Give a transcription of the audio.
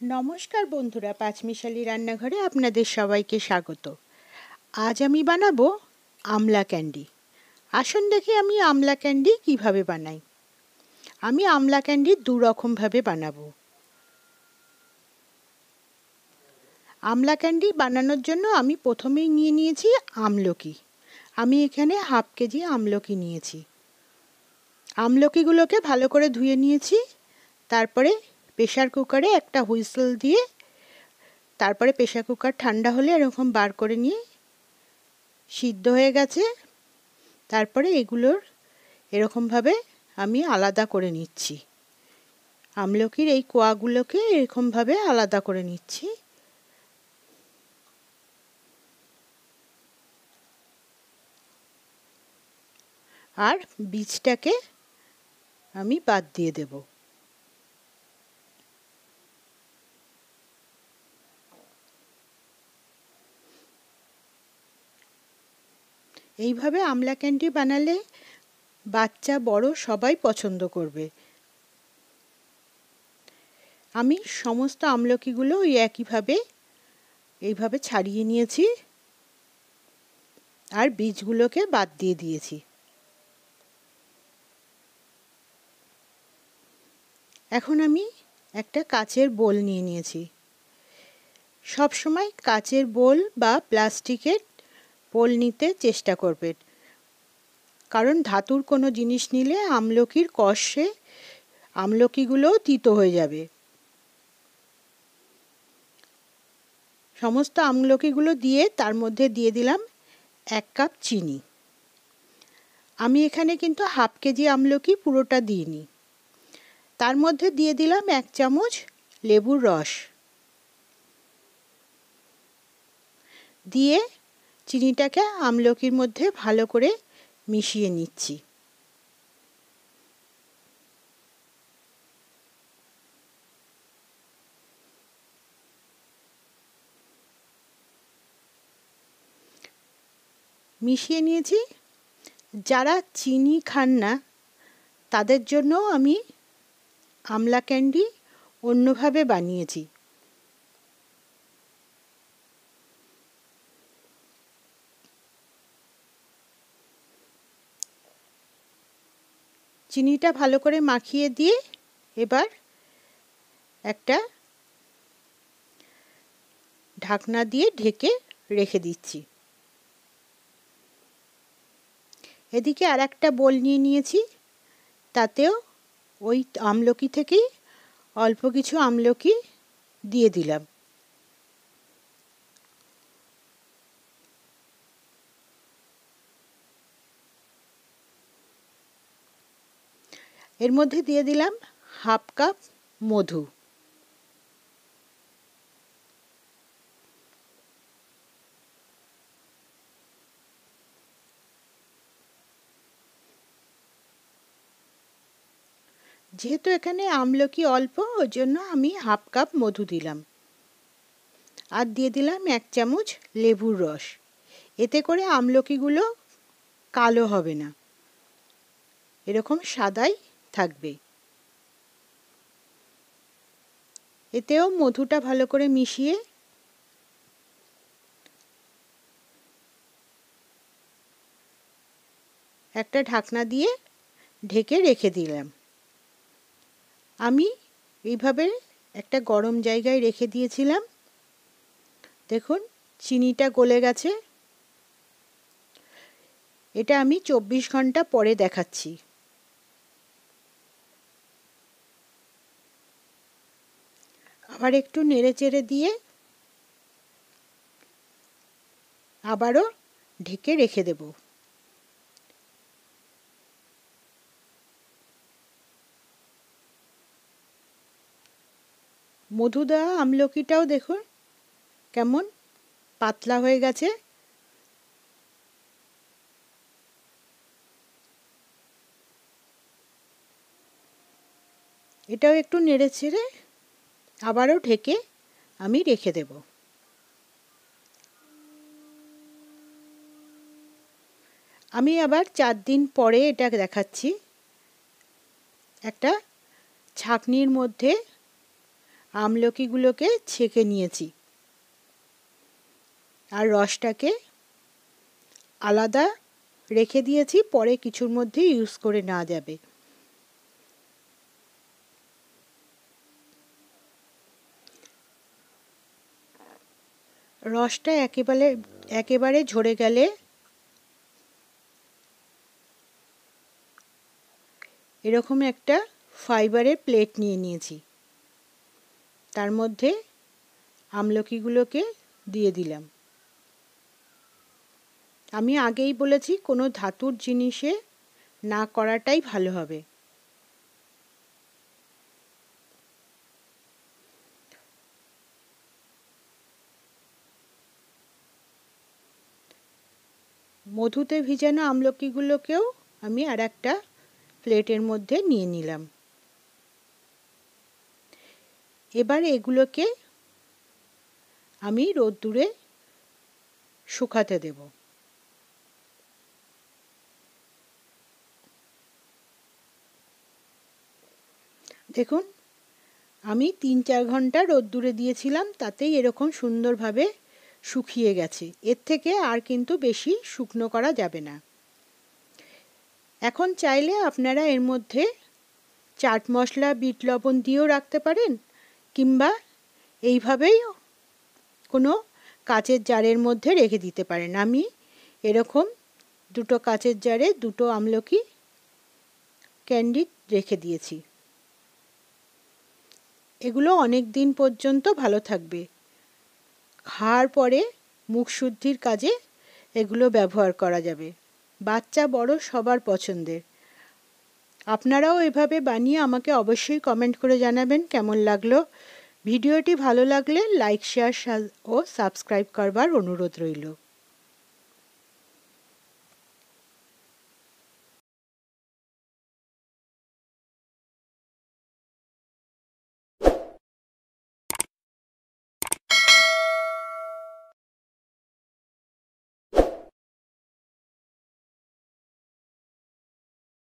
নমস্কার বন্ধুরা, পাঁচমিশালি রান্নাঘরে আপনাদের সবাইকে স্বাগত। আজ আমি বানাবো আমলা ক্যান্ডি। আসুন দেখি আমি আমলা ক্যান্ডি কিভাবে বানাই। আমি আমলা ক্যান্ডি দু রকমভাবে বানাবো। আমলা ক্যান্ডি বানানোর জন্য আমি প্রথমেই নিয়ে নিয়েছি আমলকি। আমি এখানে হাফ কেজি আমলকি নিয়েছি। আমলকিগুলোকে ভালো করে ধুয়ে নিয়েছি। তারপরে প্রেসার কুকারে একটা হুইসেল দিয়ে তারপরে প্রেসার কুকার ঠান্ডা হলে এরকম বার করে নিয়ে সিদ্ধ হয়ে গেছে। তারপরে এগুলোর এরকমভাবে আমি আলাদা করে নিচ্ছি। আমলকির এই কোয়াগুলোকে এরকমভাবে আলাদা করে নিচ্ছি। আর বীজটাকে আমি বাদ দিয়ে দেব। এইভাবে আমলা ক্যান্ডি বানালে বাচ্চা বড় সবাই পছন্দ করবে। আমি সমস্ত আমলকিগুলো ওই একইভাবে এইভাবে ছাড়িয়ে নিয়েছি আর বীজগুলোকে বাদ দিয়ে দিয়েছি। এখন আমি একটা কাচের বোল নিয়ে নিয়েছি। সব সময় কাচের বোল বা প্লাস্টিকের বোল নিতে চেষ্টা করবেন, কারণ ধাতুর কোনো জিনিস নিলে আমলকির কষে আমলকিগুলোও তিতো হয়ে যাবে। সমস্ত আমলকিগুলো দিয়ে তার মধ্যে দিয়ে দিলাম 1 কাপ চিনি। আমি এখানে কিন্তু হাফ কেজি আমলকি পুরোটা দিইনি। তার মধ্যে দিয়ে দিলাম 1 চামচ লেবুর রস। দিয়ে চিনিটাকে আমলকির মধ্যে ভালো করে মিশিয়ে নিচ্ছি। মিশিয়ে নিয়েছি। যারা চিনি খান না তাদের জন্য আমি আমলা ক্যান্ডি অন্যভাবে বানিয়েছি। চিনিটা ভালো করে মাখিয়ে দিয়ে এবার একটা ঢাকনা দিয়ে ঢেকে রেখে দিচ্ছি। এদিকে আর একটা বোল নিয়ে নিয়েছি, তাতেও ওই আমলকি থেকেই অল্প কিছু আমলকি দিয়ে দিলাম। এর মধ্যে দিয়ে দিলাম হাফ কাপ মধু। যেহেতু এখানে আমলকি অল্প, ওই জন্য আমি হাফ কাপ মধু দিলাম। আর দিয়ে দিলাম 1 চামচ লেবুর রস। এতে করে আমলকিগুলো কালো হবে না, এরকম সাদাই থাকবে। এতেও মধুটা ভালো করে মিশিয়ে একটা ঢাকনা দিয়ে ঢেকে রেখে দিলাম। আমি এইভাবে একটা গরম জায়গায় রেখে দিয়েছিলাম। দেখুন চিনিটা গলে গেছে। এটা আমি 24 ঘন্টা পরে দেখাচ্ছি। আবার একটু নেড়েচেড়ে দিয়ে আবারও ঢেকে রেখে দেব। মধু দেওয়া আমলকিটাও দেখুন কেমন পাতলা হয়ে গেছে। এটাও একটু নেড়েচেড়ে আবারও ঢেকে আমি রেখে দেব। আমি আবার 4 দিন পরে এটা দেখাচ্ছি। একটা ছাঁকনির মধ্যে আমলকিগুলোকে ছেঁকে নিয়েছি আর রসটাকে আলাদা রেখে দিয়েছি, পরে কিছুর মধ্যে ইউজ করে নেওয়া যাবে। রসটা একেবারে ঝরে গেলে এরকম একটা ফাইবারের প্লেট নিয়ে নিয়েছি, তার মধ্যে আমলকিগুলোকে দিয়ে দিলাম। আমি আগেই বলেছি কোনো ধাতুর জিনিসে না করাটাই ভালো হবে। মধুতে ভিজানো আমলকিগুলোকেও আমি আর একটা প্লেটের মধ্যে নিয়ে নিলাম। এবার এগুলোকে আমি রোদ্দুরে শুকাতে দেব। দেখুন, আমি ৩-৪ ঘন্টা রোদ্দুরে দিয়েছিলাম, তাতেই এরকম সুন্দরভাবে শুকিয়ে গেছে। এর থেকে আর কিন্তু বেশি শুকনো করা যাবে না। এখন চাইলে আপনারা এর মধ্যে চাট মশলা, বিট লবণ দিয়েও রাখতে পারেন, কিংবা এইভাবেই কোনো কাচের জারের মধ্যে রেখে দিতে পারেন। আমি এরকম দুটো কাচের জারে দুটো আমলকি ক্যান্ডি রেখে দিয়েছি। এগুলো অনেক দিন পর্যন্ত ভালো থাকবে। খাওয়ার পরে মুখ শুদ্ধির কাজে এগুলো ব্যবহার করা যাবে। বাচ্চা বড় সবার পছন্দের। আপনারাও এভাবে বানিয়ে আমাকে অবশ্যই কমেন্ট করে জানাবেন কেমন লাগলো। ভিডিওটি ভালো লাগলে লাইক, শেয়ার ও সাবস্ক্রাইব করবার অনুরোধ রইল।